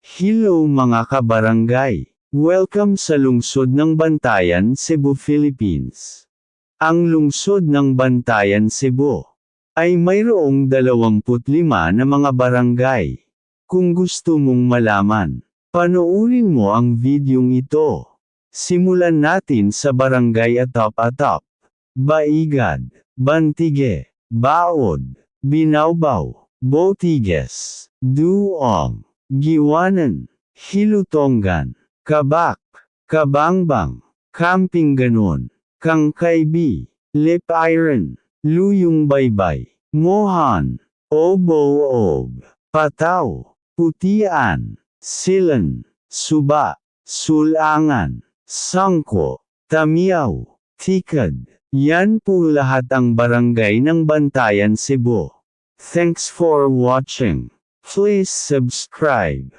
Hello mga kabarangay! Welcome sa lungsod ng Bantayan, Cebu, Philippines. Ang lungsod ng Bantayan, Cebu ay mayroong 25 na mga barangay. Kung gusto mong malaman, panoorin mo ang videong ito. Simulan natin sa Barangay Atap-Atap, Baigad, Bantige, Baod, Binaubaw, Botiges, Duong, Giwanan, Hilutonggan, Kabak, Kabangbang, Campinganon, Kangkaybi, Lip Iron, Luyong Baybay, Mohan, Oboob, Pataw, Putian, Silan, Suba, Sulangan, Sangko, Tamiaw, Tikad. Yan po lahat ang barangay ng Bantayan, Cebu. Thanks for watching. Please subscribe.